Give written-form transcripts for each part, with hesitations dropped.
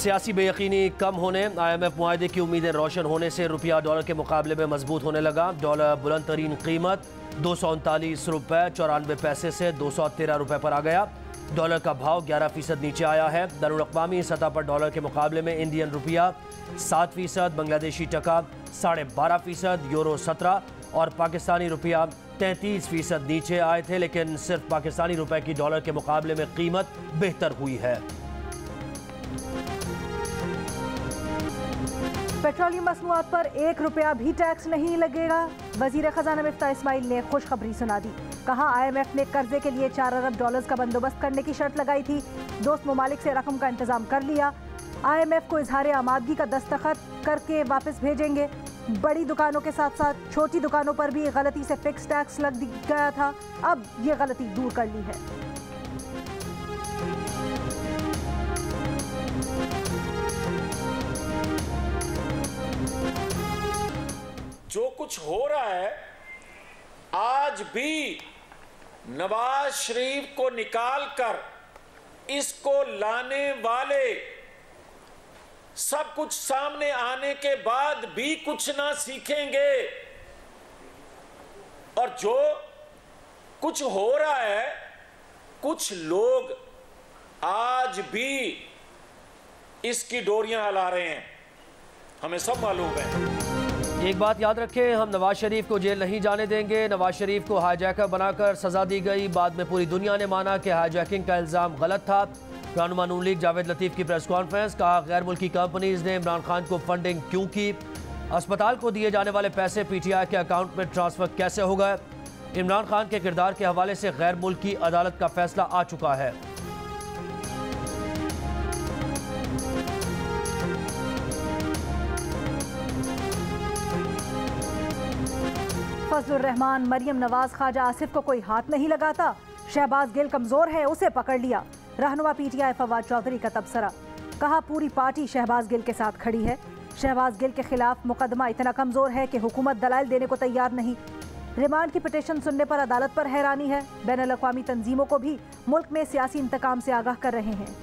सियासी बेयकीनी कम होने, IMF मुआहदे की उम्मीदें रोशन होने से रुपया डॉलर के मुकाबले में मजबूत होने लगा। डॉलर बुलंद तरीन कीमत 239 रुपये 94 पैसे से 213 रुपये पर आ गया। डॉलर का भाव 11% नीचे आया है। बैनुल-अक़वामी सतह पर डॉलर के मुकाबले में इंडियन रुपया 7%, बांग्लादेशी टका 12.5%, यूरो 17% और पाकिस्तानी रुपया 33% नीचे आए थे। लेकिन सिर्फ पाकिस्तानी रुपये की डॉलर के मुकाबले में कीमत बेहतर हुई है। पेट्रोलियम मसनूआत पर 1 रुपया भी टैक्स नहीं लगेगा। वजीर खजाना मिफ्ता इस्माइल ने खुशखबरी सुना दी। कहा IMF ने कर्जे के लिए 4 अरब डॉलर्स का बंदोबस्त करने की शर्त लगाई थी। दोस्त ममालिक से रकम का इंतजाम कर लिया। IMF को इजहार आमादगी का दस्तखत करके वापस भेजेंगे। बड़ी दुकानों के साथ साथ छोटी दुकानों पर भी गलती से फिक्स टैक्स लग गया था, अब ये गलती दूर कर ली है। जो कुछ हो रहा है, आज भी नवाज शरीफ को निकालकर इसको लाने वाले सब कुछ सामने आने के बाद भी कुछ ना सीखेंगे। और जो कुछ हो रहा है, कुछ लोग आज भी इसकी डोरियां हिला रहे हैं, हमें सब मालूम है। एक बात याद रखें, हम नवाज शरीफ को जेल नहीं जाने देंगे। नवाज शरीफ को हाईजैकर बनाकर सजा दी गई। बाद में पूरी दुनिया ने माना कि हाईजैकिंग का इल्ज़ाम गलत था। रहनुमा नून लीग जावेद लतीफ़ की प्रेस कॉन्फ्रेंस, कहा गैर मुल्की कंपनीज ने इमरान खान को फंडिंग क्यों की, अस्पताल को दिए जाने वाले पैसे PTI के अकाउंट में ट्रांसफ़र कैसे हो गए। इमरान खान के किरदार के हवाले से गैर मुल्की अदालत का फैसला आ चुका है। फजलुर रहमान, मरियम नवाज, ख्वाजा आसिफ को कोई हाथ नहीं लगाता। शहबाज गिल कमजोर है, उसे पकड़ लिया। रहनुमा PTI फवाद चौधरी का तबसरा, कहा पूरी पार्टी शहबाज गिल के साथ खड़ी है। शहबाज गिल के खिलाफ मुकदमा इतना कमजोर है कि हुकूमत दलाइल देने को तैयार नहीं। रिमांड की पिटीशन सुनने पर अदालत पर हैरानी है। बैनुल-अक़वामी तंजीमों को भी मुल्क में सियासी इंतकाम से आगाह कर रहे हैं।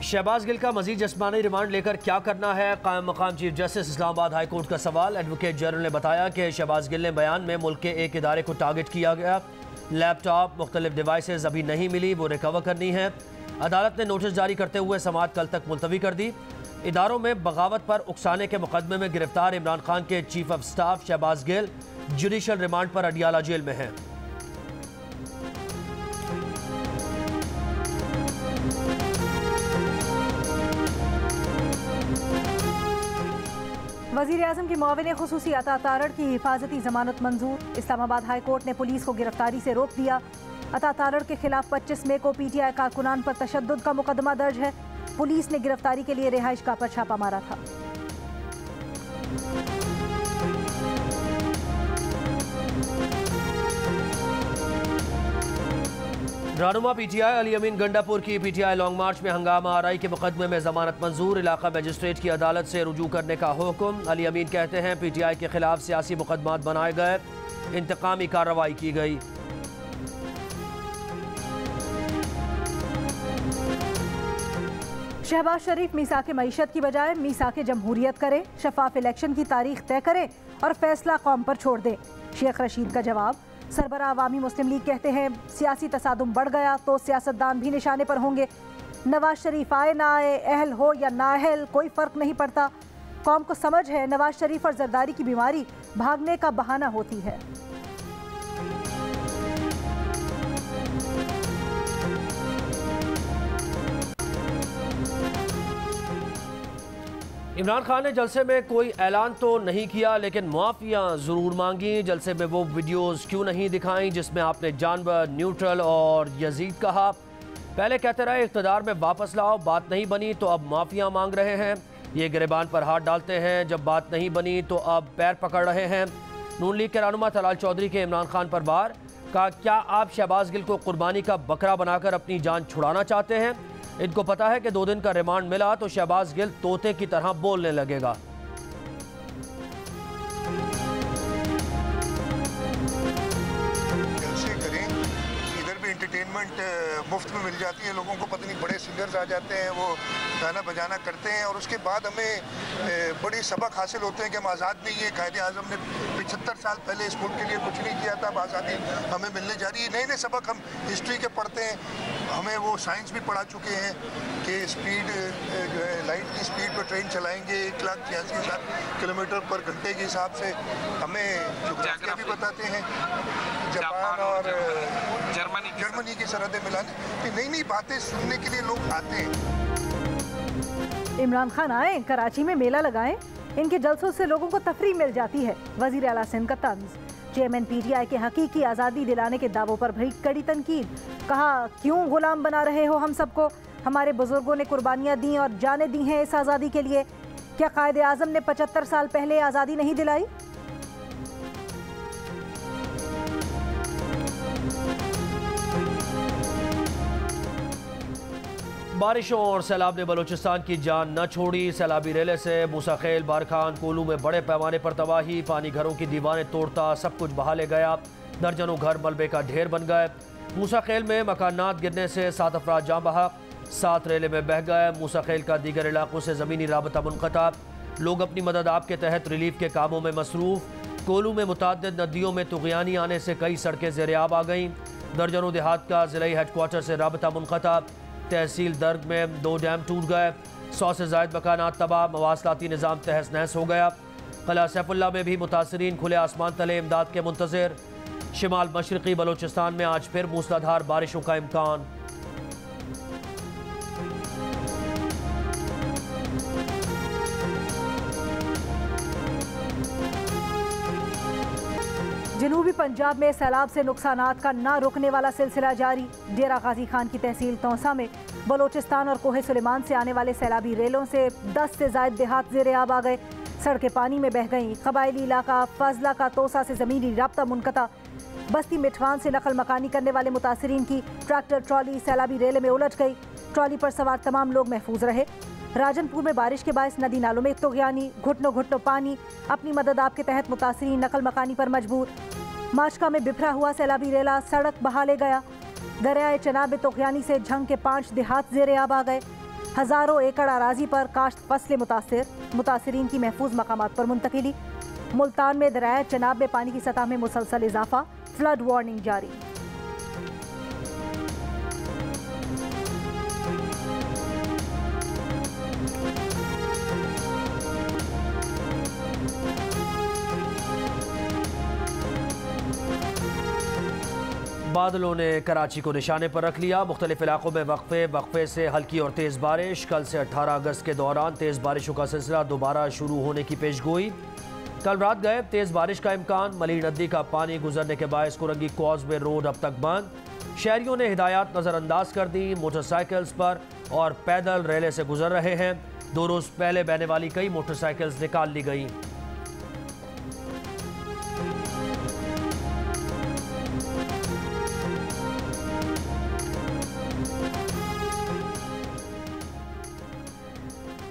शहबाज गिल का मजीद जिस्मानी रिमांड लेकर क्या करना है, कायम मकाम chief justice Islamabad high court का सवाल। एडवोकेट जनरल ने बताया कि शहबाज गिल ने बयान में मुल्क के एक इदारे को टारगेट किया गया। लैपटॉप, मुख्तलिफ डिवाइसेज अभी नहीं मिली, वो रिकवर करनी है। अदालत ने नोटिस जारी करते हुए समाअत कल तक मुलतवी कर दी। इदारों में बगावत पर उकसाने के मुकदमे में गिरफ्तार इमरान खान के chief of staff Shahbaz Gill judicial remand पर अडियाला जेल में हैं। वज़ीर आज़म की मुआविन खुसूसी अता तारड़ की हिफाजती जमानत मंजूर। इस्लामाबाद हाई कोर्ट ने पुलिस को गिरफ्तारी से रोक दिया। अता तारड़ के खिलाफ 25 मई को PTI कारकुनान पर तशद्दुद का मुकदमा दर्ज है। पुलिस ने गिरफ्तारी के लिए रिहाइश गाह पर छापा मारा था। रहनुमा PTI अली अमीन गंडापुर की PTI लॉन्ग मार्च में हंगामा आराई के मुकदमे में जमानत मंजूर। इलाका मजिस्ट्रेट की अदालत से रुजू करने का हुक्म। अली अमीन कहते हैं PTI के खिलाफ सियासी मुकदमात बनाए गए, इंतकामी कार्रवाई की गई। शहबाज शरीफ मीसाक मईशत की बजाय मीसाक जमहूरियत करे, शफाफ इलेक्शन की तारीख तय करे और फैसला कौम पर छोड़ दे। शेख रशीद का जवाब। सरबराह अवामी मुस्लिम लीग कहते हैं सियासी तसादुम बढ़ गया तो सियासतदान भी निशाने पर होंगे। नवाज शरीफ आए ना आए, अहल हो या नाअहल, कोई फ़र्क नहीं पड़ता। कौम को समझ है नवाज शरीफ और जरदारी की बीमारी भागने का बहाना होती है। इमरान खान ने जलसे में कोई ऐलान तो नहीं किया, लेकिन मुआफ़ियाँ ज़रूर मांगी। जलसे में वो वीडियोस क्यों नहीं दिखाई जिसमें आपने जानवर, न्यूट्रल और यजीद कहा। पहले कहते रहे इक़्तिदार में वापस लाओ, बात नहीं बनी तो अब माफ़ियाँ मांग रहे हैं। ये गिरबान पर हाथ डालते हैं, जब बात नहीं बनी तो अब पैर पकड़ रहे हैं। नून लीग के रहनुमा तलाल चौधरी के इमरान खान पर वार, कहा क्या आप शहबाज गिल को कुर्बानी का बकरा बनाकर अपनी जान छुड़ाना चाहते हैं। इनको पता है कि 2 दिन का रिमांड मिला तो शहबाज गिल तोते की तरह बोलने लगेगा। एंटरटेनमेंट मुफ्त में मिल जाती है लोगों को। पता नहीं बड़े सिंगर्स आ जाते हैं, वो गाना बजाना करते हैं और उसके बाद हमें बड़ी सबक हासिल होते हैं कि हम आज़ाद नहीं है। कायदे आज़म ने 75 साल पहले इस मुल्क के लिए कुछ नहीं किया था, अब आज़ादी हमें मिलने जा रही है। नए नए सबक हम हिस्ट्री के पढ़ते हैं, हमें वो साइंस भी पढ़ा चुके हैं कि स्पीड जो है लाइट की स्पीड पर ट्रेन चलाएंगे 1,86,000 किलोमीटर पर घंटे के हिसाब से। हमें जोग्राफिया भी बताते हैं, जापान और जर्मनी की सरहदें मिलाने। नई नई बातें सुनने के लिए लोग आते हैं। इमरान खान आए, कराची में मेला लगाएं, इनके जलसों से लोगों को तफरीह मिल जाती है। वजीर आला सिंध का तंज। चेयरमैन पीटीआई के हकीकी आज़ादी दिलाने के दावों पर भरी कड़ी तनकीद। कहा, क्यों गुलाम बना रहे हो हम सबको? हमारे बुजुर्गों ने कुर्बानियाँ दी और जानें दी हैं इस आज़ादी के लिए। क्या कायदे आज़म ने 75 साल पहले आज़ादी नहीं दिलाई? बारिशों और सैलाब ने बलूचिस्तान की जान न छोड़ी। सैलाबी रेले से मूसाखेल, बारखान, कोलू में बड़े पैमाने पर तबाही। पानी घरों की दीवारें तोड़ता सब कुछ बहा ले गया। दर्जनों घर मलबे का ढेर बन गए। मूसाखेल में मकानात गिरने से 7 अफराद जान बहा, 7 रेले में बह गए। मूसाखेल का दीगर इलाकों से ज़मीनी राबता मुनक़ता। लोग अपनी मदद आप के तहत रिलीफ के कामों में मसरूफ़। कोलू में मुताद्दिद नदियों में तुग़यानी आने से कई सड़कें ज़ेर-ए-आब आ गईं। दर्जनों देहात का ज़िला हेडक्वार्टर से राबता मुनक़ता। तहसील दर्ग में 2 डैम टूट गए। 100 से ज़ायद मकानात तबाह। मवासलाती निज़ाम तहस नहस हो गया। क़िला सैफुल्ला में भी मुतासरीन खुले आसमान तले इमदाद के मुंतज़िर। शिमाल मशरक़ी बलूचिस्तान में आज फिर मूसलाधार बारिशों का इम्कान। जनूबी पंजाब में सैलाब से नुकसानात का ना रुकने वाला सिलसिला जारी। डेरा गाजी खान की तहसील तौसा में बलूचिस्तान और कोहे सुलेमान से आने वाले सैलाबी रेलों से 10 से ज़ायद देहात ज़ेर-ए-आब आ गए। सड़कें पानी में बह गईं। कबायली इलाका फजला का तोसा से ज़मीनी राब्ता मुनक़ता। बस्ती मिठवान से नकल मकानी करने वाले मुतासरीन की ट्रैक्टर ट्रॉली सैलाबी रेले में उलझ गई। ट्रॉली पर सवार तमाम लोग महफूज रहे। राजनपुर में बारिश के बायस नदी नालों में तुग़यानी, घुटनों घुटनों पानी। अपनी मदद आपके तहत मुतासरीन नकल मकानी पर मजबूर। माशका में बिफरा हुआ सैलाबी रेला सड़क बहा ले गया। दरियाए चनाब तुग़यानी से झंग के 5 देहात ज़ेर-ए-आब आ गए। हज़ारों एकड़ अराजी पर काश्त फसलें मुतासिर। मुतासरीन की महफूज मकामात पर मुंतकिली। मुल्तान में दरियाए चनाब में पानी की सतह में मुसलसल इजाफा। फ्लड वार्निंग जारी। बादलों ने कराची को निशाने पर रख लिया। मुख्तलिफ इलाकों में वक्फे से हल्की और तेज़ बारिश। कल से 18 अगस्त के दौरान तेज़ बारिशों का सिलसिला दोबारा शुरू होने की पेशगोई। कल रात गए तेज़ बारिश का इम्कान। मली नदी का पानी गुजरने के बायस कुरंगी कॉजवे रोड अब तक बंद। शहरियों ने हिदायत नज़रअंदाज कर दी। मोटरसाइकिल्स पर और पैदल रेले से गुजर रहे हैं। 2 रोज़ पहले बहने वाली कई मोटरसाइकिल्स निकाल ली गई।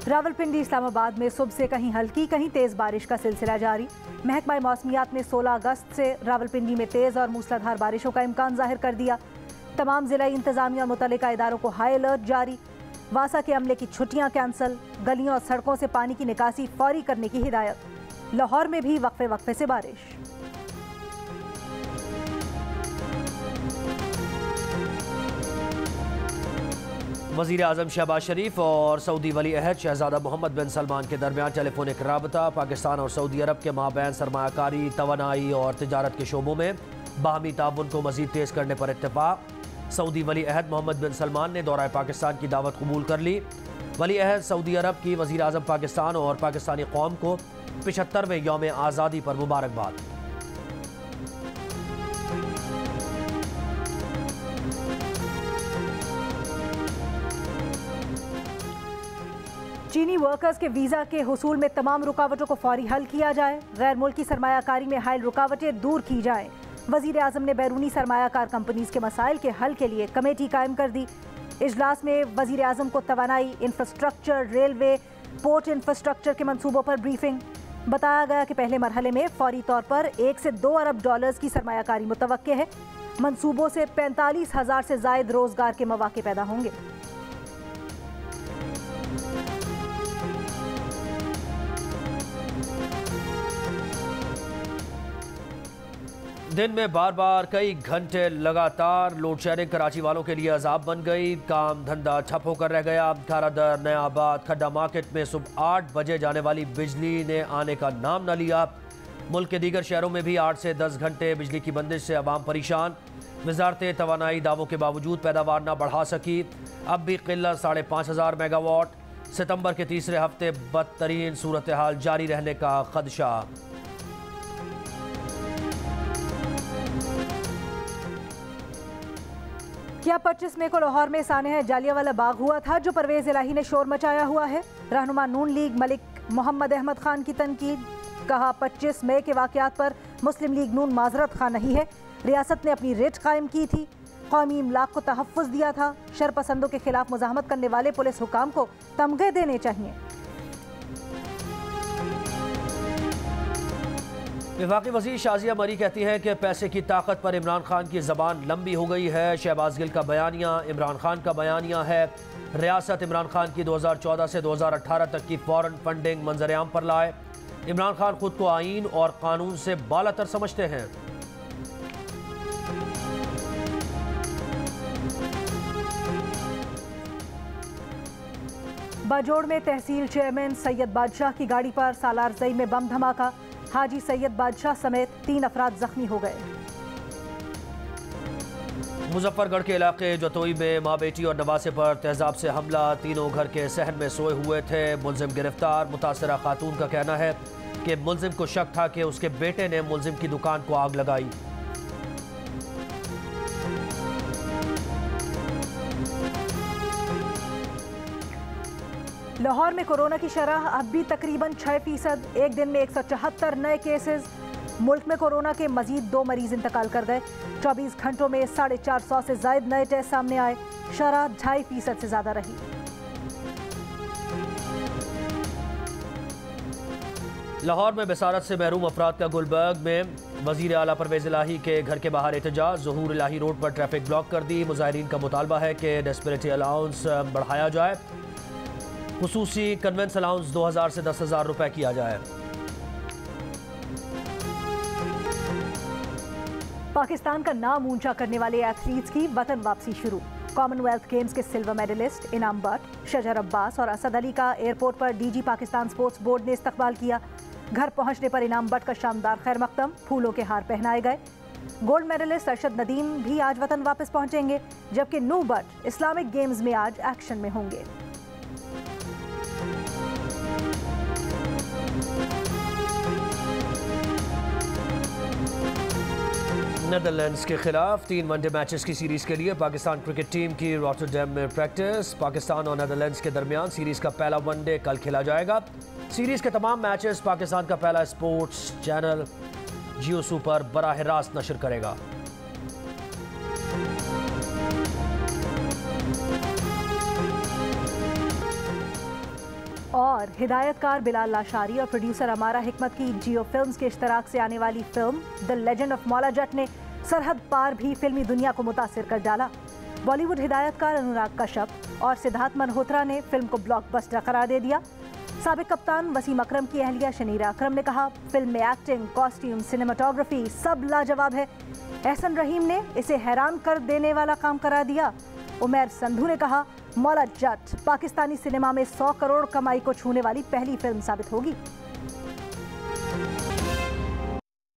रावलपिंडी इस्लामाबाद में सुबह से कहीं हल्की कहीं तेज़ बारिश का सिलसिला जारी। महकमा मौसमियात ने 16 अगस्त से रावलपिंडी में तेज़ और मूसलाधार बारिशों का इम्कान जाहिर कर दिया। तमाम ज़िला इंतज़ामिया और मुतल्लिका इदारों को हाई अलर्ट जारी। वासा के अमले की छुट्टियां कैंसल। गलियों और सड़कों से पानी की निकासी फौरी करने की हिदायत। लाहौर में भी वक्फे वक्फे से बारिश। वज़ीर आज़म शहबाज शरीफ और सऊदी वली अहद शहज़ादा मोहम्मद बिन सलमान के दरमियान टेलीफोनिक राबता। पाकिस्तान और सऊदी अरब के माबैन सरमायाकारी, तवानाई और तिजारत के शोबों में बाहमी ताउन को मज़ीद तेज़ करने पर इत्तेफाक। सऊदी वली अहद मोहम्मद बिन सलमान ने दौरा पाकिस्तान की दावत कबूल कर ली। वली अहद सऊदी अरब की वज़ीर आज़म पाकिस्तान और पाकिस्तानी कौम को 75वें यौम आज़ादी पर मुबारकबाद। चीनी वर्कर्स के वीज़ा के हुसूल में तमाम रुकावटों को फौरी हल किया जाए। गैर मुल्की सरमायाकारी में हायल रुकावटें दूर की जाएं। वज़ीर आज़म ने बैरूनी सरमायाकार कंपनीज के मसाइल के हल के लिए कमेटी कायम कर दी। इजलास में वज़ीर आज़म को तवानाई, इंफ्रास्ट्रक्चर, रेलवे, पोर्ट इंफ्रास्ट्रक्चर के मंसूबों पर ब्रीफिंग। बताया गया कि पहले मरहले में फौरी तौर पर $1 से $2 अरब की सरमायाकारी मुतवक्के है। मंसूबों से 45,000 से जायद रोजगार के मौके पैदा होंगे। दिन में बार बार कई घंटे लगातार लोड शेडिंग कराची वालों के लिए अजाब बन गई। काम धंधा ठप होकर रह गया। खारादर, नयाबाद, खड्डा मार्केट में सुबह 8 बजे जाने वाली बिजली ने आने का नाम न लिया। मुल्क के दीगर शहरों में भी 8 से 10 घंटे बिजली की बंदिश से अवाम परेशान। वजारत तवानाई दावों के बावजूद पैदावार न बढ़ा सकी। अब भी किल्लत 5,500 मेगावाट। सितंबर के तीसरे हफ्ते बदतरीन सूरत हाल जारी रहने का खदशा। क्या 25 मई को लाहौर में सानह जालियावाला बाग हुआ था जो परवेज इलाही ने शोर मचाया हुआ है? रहनुमा नून लीग मलिक मोहम्मद अहमद खान की तनकीद। कहा 25 मई के वाकयात पर मुस्लिम लीग नून माजरत खां नहीं है। रियासत ने अपनी रिट कायम की थी, कौमी इमलाक को तहफ़्फ़ुज़ दिया था। शरपसंदों के खिलाफ मुज़ाहमत करने वाले पुलिस हुकाम को तमगे देने चाहिए। वफाकी वज़ीर शाज़िया मरी कहती हैं कि पैसे की ताकत पर इमरान खान की ज़बान लंबी हो गई है। शहबाज गिल का बयानिया इमरान खान का बयानिया है। रियासत इमरान खान की 2014 से 2018 तक की फॉरेन फंडिंग मंजरेआम पर लाए। इमरान खान खुद को आईन और कानून से बालातर समझते हैं। बाजोड़ में तहसील चेयरमैन सैयद बादशाह की गाड़ी पर सालारजई में बम धमाका। हाजी सैयद बादशाह समेत 3 अफराद जख्मी हो गए। मुजफ्फरगढ़ के इलाके जतोई में माँ बेटी और नवासे पर तेजाब से हमला। तीनों घर के सहन में सोए हुए थे। मुलजिम गिरफ्तार। मुतासरा खातून का कहना है कि मुलजिम को शक था कि उसके बेटे ने मुलजिम की दुकान को आग लगाई। लाहौर में कोरोना की शरह अब भी तकरीबन 6%। एक दिन में 174 नए केसेस। मुल्क में कोरोना के मजीद 2 मरीज इंतकाल कर गए। 24 घंटों में 450 से जायद नए टेस्ट सामने आए। शरह 2.5% से ज्यादा रही। लाहौर में बसारत से महरूम अफराद का गुलबर्ग में वजीर आला परवेज इलाही के घर के बाहर एहतजाज। ज़हूर इलाही रोड पर ट्रैफिक ब्लॉक कर दी। मुजाहिरीन का मुतालबा है कि डिस्पेरिटी अलाउंस बढ़ाया जाए। खुसूसी कन्वेंस अलाउंस 2,000 से 10,000 रुपए किया जाए। पाकिस्तान का नाम ऊंचा करने वाले एथलीट्स की वतन वापसी शुरू। कॉमनवेल्थ गेम्स के सिल्वर मेडलिस्ट इनाम बट, शजर अब्बास और असद अली का एयरपोर्ट पर डीजी पाकिस्तान स्पोर्ट्स बोर्ड ने इस्तकबाल किया। घर पहुंचने पर इनाम बट का शानदार खैर मकदम, फूलों के हार पहनाए गए। गोल्ड मेडलिस्ट अरशद नदीम भी आज वतन वापस पहुंचेंगे, जबकि नू बट इस्लामिक गेम्स में आज एक्शन में होंगे। नेदरलैंड्स के खिलाफ 3 वनडे मैचेस की सीरीज के लिए पाकिस्तान क्रिकेट टीम की रॉटरडैम में प्रैक्टिस। पाकिस्तान और नेदरलैंड्स के दरमियान सीरीज का पहला वनडे कल खेला जाएगा। सीरीज के तमाम मैचेस पाकिस्तान का पहला स्पोर्ट्स चैनल जियो सुपर बराह रास्त नशर करेगा। और हिदायतकार बिलाल लाशारी और प्रोड्यूसर अमारा हिकमत की जियो फिल्म्स के इश्तराक से आने वाली film the legend of Maula Jatt ने सरहद पार भी फिल्मी दुनिया को मुतासिर कर डाला। बॉलीवुड हिदायतकार अनुराग कश्यप और सिद्धार्थ मल्होत्रा ने फिल्म को ब्लॉकबस्टर करार दे दिया। साबिक कप्तान वसीम अकरम की अहलिया शनीरा अकरम ने कहा, फिल्म में एक्टिंग, कॉस्ट्यूम, सिनेमाटोग्राफी सब लाजवाब है। एहसन रहीम ने इसे हैरान कर देने वाला काम करार दिया। उमैर संधू ने कहा, मौला जट पाकिस्तानी सिनेमा में 100 करोड़ कमाई को छूने वाली पहली फिल्म साबित होगी।